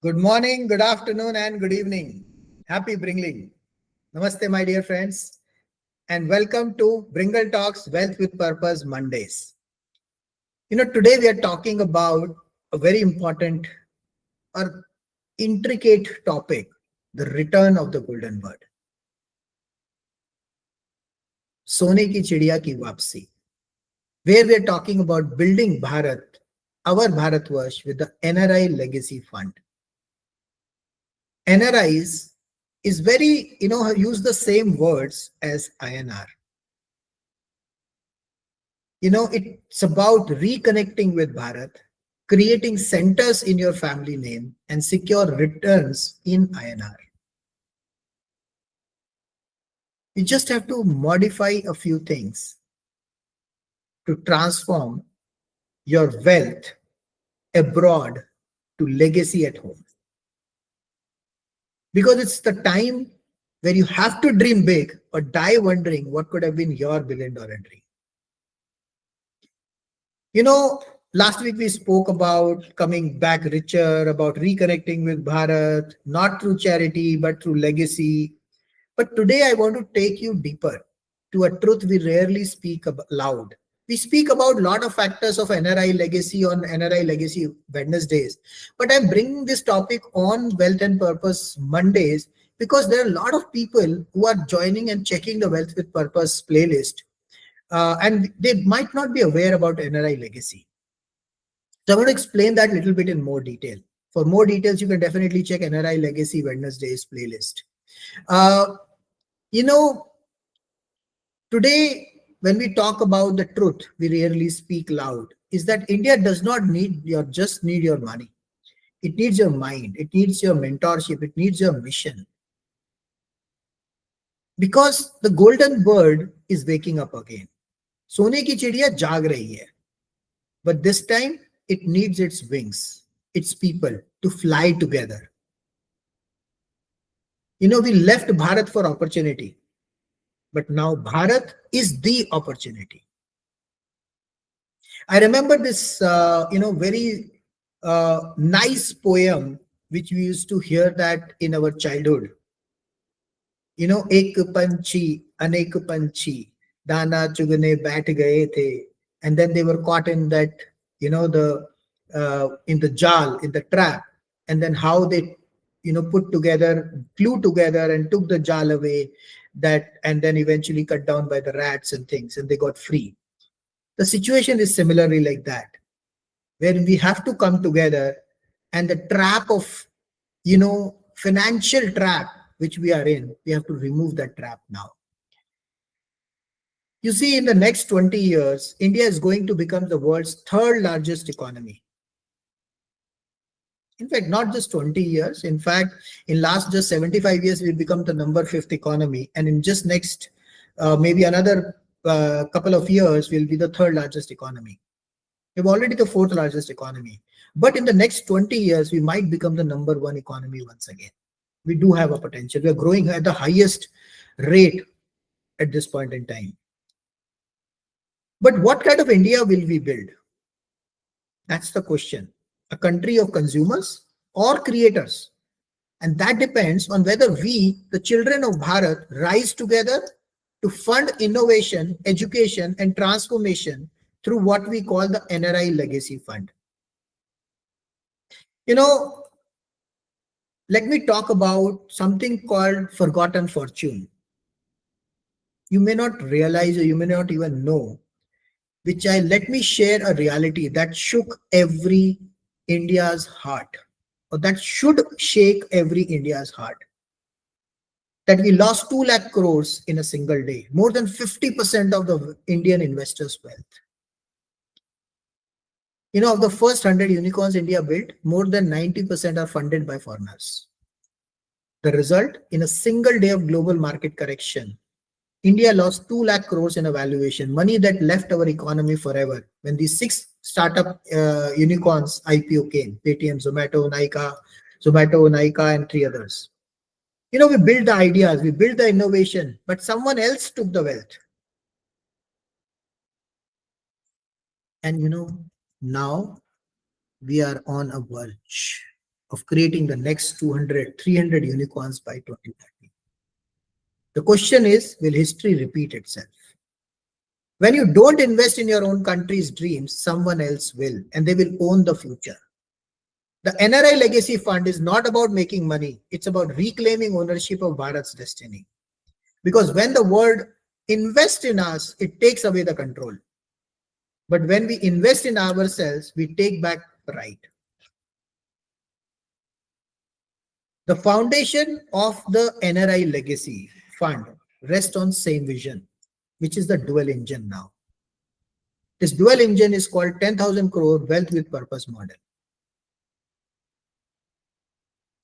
Good morning, good afternoon, and good evening. Happy Bringling. Namaste, my dear friends, and welcome to Bringle Talks Wealth with Purpose Mondays. Today we are talking about a very important or intricate topic, the return of the golden bird. Sone ki Chidiya ki Vapsi, where we are talking about building Bharat, our Bharatvarsh, with the NRI Legacy Fund. NRIs is very, use the same words as INR. It's about reconnecting with Bharat, creating centers in your family name, and secure returns in INR. You just have to modify a few things to transform your wealth abroad to legacy at home. Because it's the time where you have to dream big or die wondering what could have been your billion-dollar dream. Last week we spoke about coming back richer, about reconnecting with Bharat, not through charity, but through legacy. But today I want to take you deeper to a truth we rarely speak loud. We speak about a lot of factors of NRI legacy on NRI Legacy Wednesdays. But I'm bringing this topic on Wealth and Purpose Mondays because there are a lot of people who are joining and checking the Wealth with Purpose playlist. And they might not be aware about NRI legacy. So I'm going to explain that a little bit in more detail. For more details, you can definitely check NRI Legacy Wednesdays playlist. Uh, you know, Today, when we talk about the truth, we rarely speak loud, is that India does not just need your money. It needs your mind. It needs your mentorship. It needs your mission. Because the golden bird is waking up again. Sone ki chidiya jaag rahi hai. But this time, it needs its wings, its people to fly together. We left Bharat for opportunity, but now Bharat is the opportunity. I remember this, very nice poem which we used to hear that in our childhood. Ek panchi, anek panchi, dana chugane baith gaye the, and then they were caught in that, the in the jal, in the trap, and then how they, put together, flew together, and took the jal away, that, and then eventually cut down by the rats and things, and they got free. The situation is similarly like that, where we have to come together, and the trap of, financial trap which we are in, we have to remove that trap now. You see, in the next 20 years, India is going to become the world's third largest economy. In fact, not just 20 years. In fact, in last just 75 years, we've become the number fifth economy. And in just next, maybe another couple of years, we'll be the third largest economy. We're already the fourth largest economy. But in the next 20 years, we might become the number one economy once again. We do have a potential. We are growing at the highest rate at this point in time. But what kind of India will we build? That's the question. A country of consumers or creators? And that depends on whether we, the children of Bharat, rise together to fund innovation, education, and transformation through what we call the NRI Legacy Fund. Let me talk about something called forgotten fortune. You may not realize, or you may not even know, let me share a reality that shook every India's heart, or that should shake every India's heart. That we lost 2 lakh crores in a single day, more than 50% of the Indian investors' wealth. Of the first 100 unicorns India built, more than 90% are funded by foreigners. The result, in a single day of global market correction, India lost 2 lakh crores in a valuation, money that left our economy forever. When these 6 startup unicorns IPO came, Paytm, Zomato, Nykaa, and 3 others. We built the ideas, we built the innovation, but someone else took the wealth. And now we are on a verge. of creating the next 200, 300 unicorns by 2030. The question is, will history repeat itself? When you don't invest in your own country's dreams, someone else will, and they will own the future. The NRI Legacy Fund is not about making money. It's about reclaiming ownership of Bharat's destiny. Because when the world invests in us, it takes away the control. But when we invest in ourselves, we take back the right. The foundation of the NRI Legacy Fund rests on same vision, which is the dual engine now. This dual engine is called 10,000 crore wealth with purpose model.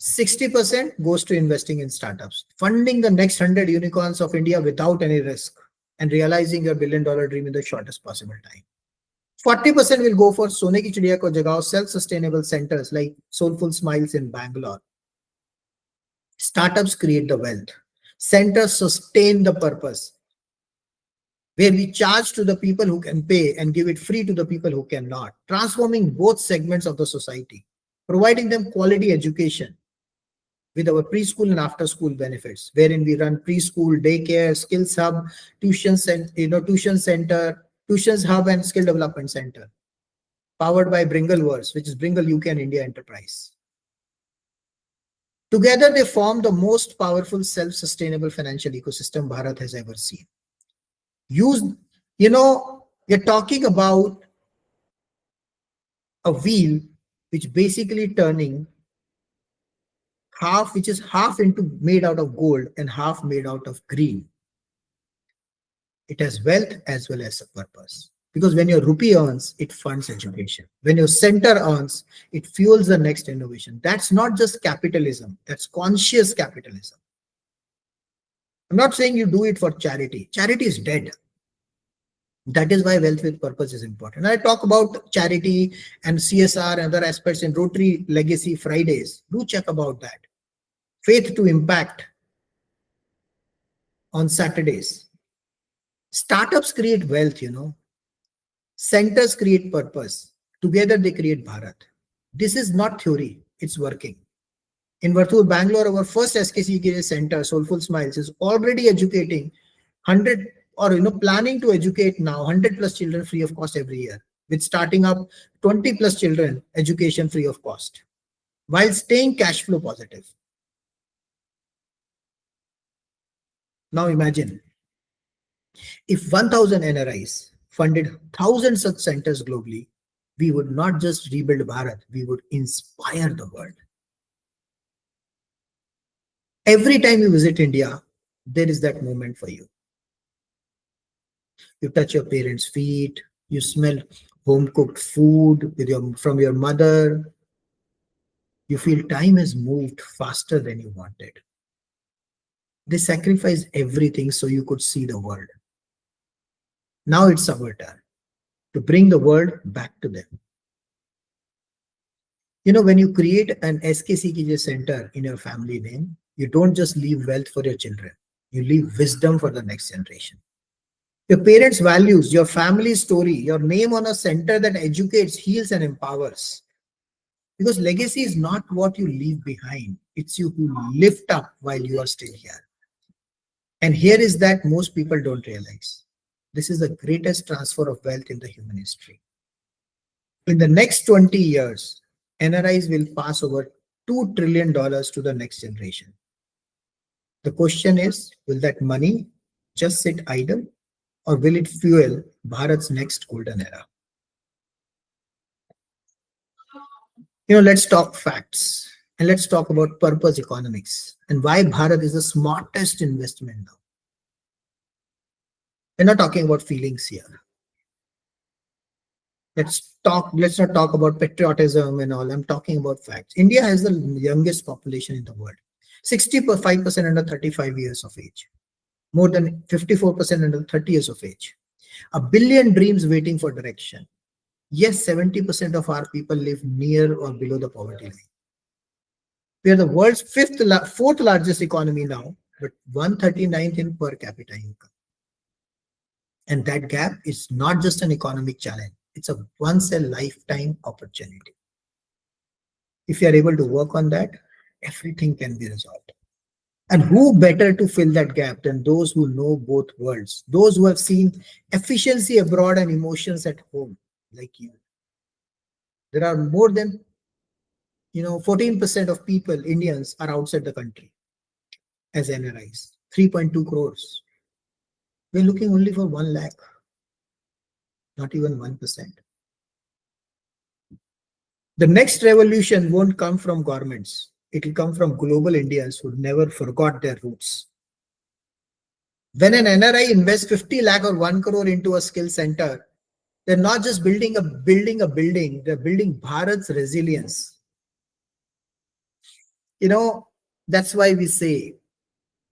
60% goes to investing in startups, funding the next 100 unicorns of India without any risk, and realizing your billion-dollar dream in the shortest possible time. 40% will go for Sone ki Chidiya ko Jagao self-sustainable centers like Soulful Smiles in Bangalore. Startups create the wealth. Centers sustain the purpose, where we charge to the people who can pay and give it free to the people who cannot, transforming both segments of the society, providing them quality education with our preschool and after school benefits, wherein we run preschool, daycare, skills hub, tuition center, tuitions hub and skill development center, powered by Bringle, which is Bringle UK and India enterprise. Together, they form the most powerful self-sustainable financial ecosystem Bharat has ever seen. You're talking about a wheel which basically turning half, which is half into made out of gold and half made out of green. It has wealth as well as a purpose. Because when your rupee earns, it funds education. When your center earns, it fuels the next innovation. That's not just capitalism, that's conscious capitalism. I'm not saying you do it for charity. Charity is dead. That is why wealth with purpose is important. I talk about charity and CSR and other aspects in Rotary Legacy Fridays. Do check about that. Faith to impact on Saturdays. Startups create wealth, Centers create purpose. Together they create Bharat. This is not theory, it's working. In Varthur, Bangalore, our first SKC center, Soulful Smiles, is already educating 100 or planning to educate now 100 plus children free of cost every year, with starting up 20 plus children education free of cost, while staying cash flow positive. Now imagine if 1,000 NRIs funded 1,000 such centers globally, we would not just rebuild Bharat, we would inspire the world. Every time you visit India, there is that moment for you. You touch your parents' feet, you smell home-cooked food from your mother. You feel time has moved faster than you wanted. They sacrificed everything so you could see the world. Now it's our turn to bring the world back to them. When you create an SKCKJ center in your family name, you don't just leave wealth for your children. You leave wisdom for the next generation. Your parents' values, your family story, your name on a center that educates, heals, and empowers. Because legacy is not what you leave behind. It's you who lift up while you are still here. And here is that most people don't realize. This is the greatest transfer of wealth in the human history. In the next 20 years, NRIs will pass over $2 trillion to the next generation. The question is, will that money just sit idle, or will it fuel Bharat's next golden era? Let's talk facts and let's talk about purpose economics and why Bharat is the smartest investment now. We're not talking about feelings here. Let's not talk about patriotism and all. I'm talking about facts. India has the youngest population in the world. 65% under 35 years of age. More than 54% under 30 years of age. 1 billion dreams waiting for direction. Yes, 70% of our people live near or below the poverty line. We are the world's fourth largest economy now, but 139th in per capita income. And that gap is not just an economic challenge. It's a once a lifetime opportunity. If you are able to work on that, everything can be resolved. And who better to fill that gap than those who know both worlds, those who have seen efficiency abroad and emotions at home, like you. There are more than 14% of people, Indians, are outside the country as NRIs. 3.2 crores. We're looking only for 1 lakh, not even 1%. The next revolution won't come from governments. It will come from global Indians who never forgot their roots. When an NRI invests 50 lakh or 1 crore into a skill center, they're not just building, they're building Bharat's resilience. You know, that's why we say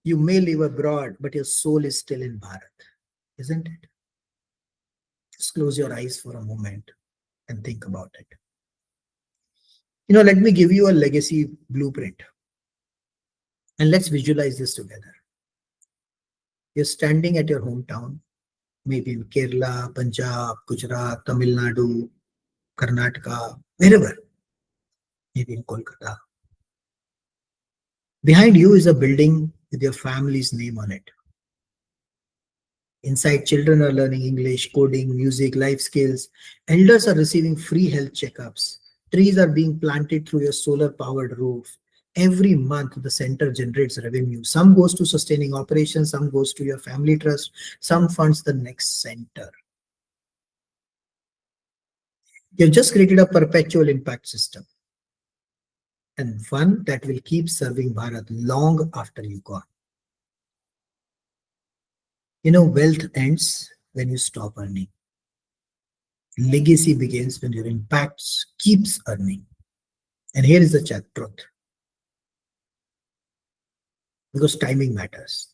you may live abroad, but your soul is still in Bharat, isn't it? Just close your eyes for a moment and think about it. Let me give you a legacy blueprint and let's visualize this together. You're standing at your hometown, maybe in Kerala, Punjab, Gujarat, Tamil Nadu, Karnataka, wherever, maybe in Kolkata. Behind you is a building with your family's name on it. Inside, children are learning English, coding, music, life skills. Elders are receiving free health checkups. Trees are being planted through your solar-powered roof. Every month, the center generates revenue. Some goes to sustaining operations, some goes to your family trust, some funds the next center. You've just created a perpetual impact system, and one that will keep serving Bharat long after you're gone. Wealth ends when you stop earning. Legacy begins when your impact keeps earning. And here is the truth. Because timing matters.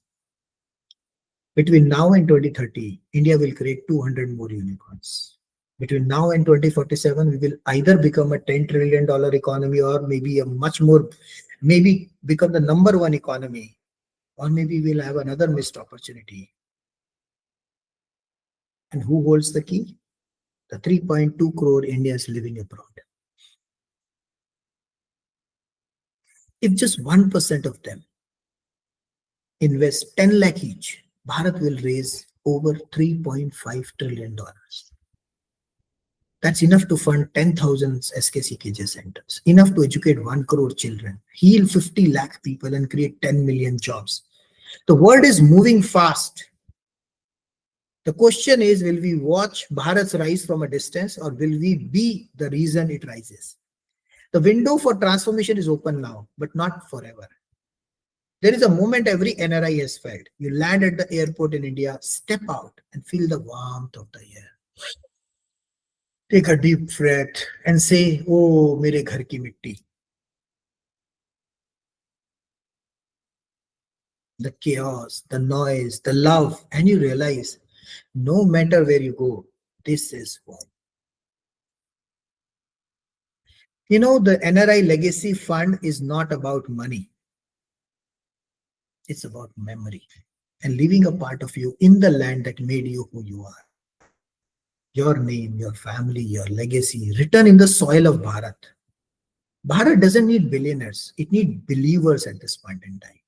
Between now and 2030, India will create 200 more unicorns. Between now and 2047, we will either become a $10 trillion economy or maybe a much more, maybe become the number one economy, or maybe we'll have another missed opportunity. And who holds the key? The 3.2 crore Indians living abroad. If just 1% of them invest 10 lakh each, Bharat will raise over $3.5 trillion. That's enough to fund 10,000 SKCKJ centers, enough to educate 1 crore children, heal 50 lakh people and create 10 million jobs. The world is moving fast. The question is, will we watch Bharat's rise from a distance or will we be the reason it rises? The window for transformation is open now, but not forever. There is a moment every NRI has felt. You land at the airport in India, step out and feel the warmth of the air. Take a deep breath and say, "Oh, mere ghar ki mitti." The chaos, the noise, the love, and you realize no matter where you go, this is home. The NRI Legacy Fund is not about money. It's about memory and leaving a part of you in the land that made you who you are. Your name, your family, your legacy, written in the soil of Bharat. Bharat doesn't need billionaires. It needs believers at this point in time.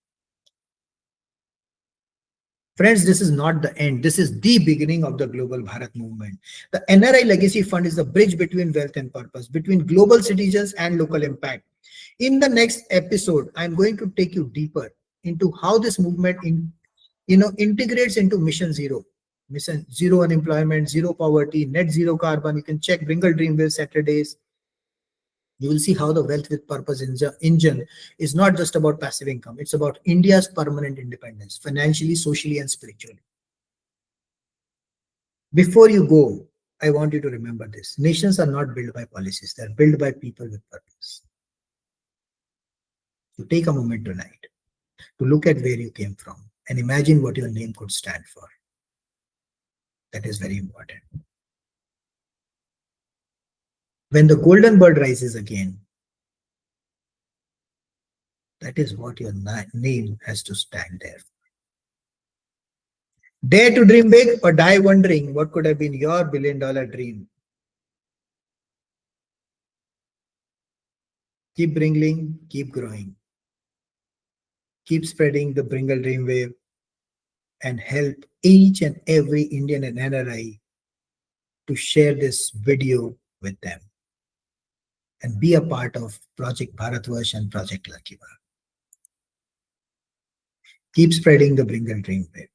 Friends, this is not the end. This is the beginning of the global Bharat movement. The NRI Legacy Fund is the bridge between wealth and purpose, between global citizens and local impact. In the next episode, I'm going to take you deeper into how this movement integrates into Mission Zero. Mission Zero unemployment, zero poverty, net zero carbon. You can check Bringle Dreamville Saturdays. You will see how the wealth with purpose engine is not just about passive income. It's about India's permanent independence, financially, socially, and spiritually. Before you go, I want you to remember this. Nations are not built by policies. They're built by people with purpose. So take a moment tonight to look at where you came from and imagine what your name could stand for. That is very important. When the golden bird rises again, that is what your name has to stand there. Dare to dream big or die wondering what could have been your $1 billion dream. Keep bringing, keep growing, keep spreading the Bringle dream wave, and help each and every Indian and NRI to share this video with them and be a part of Project Bharatvarsh and Project Lucky Bharat. Keep spreading the Bringle dream wave.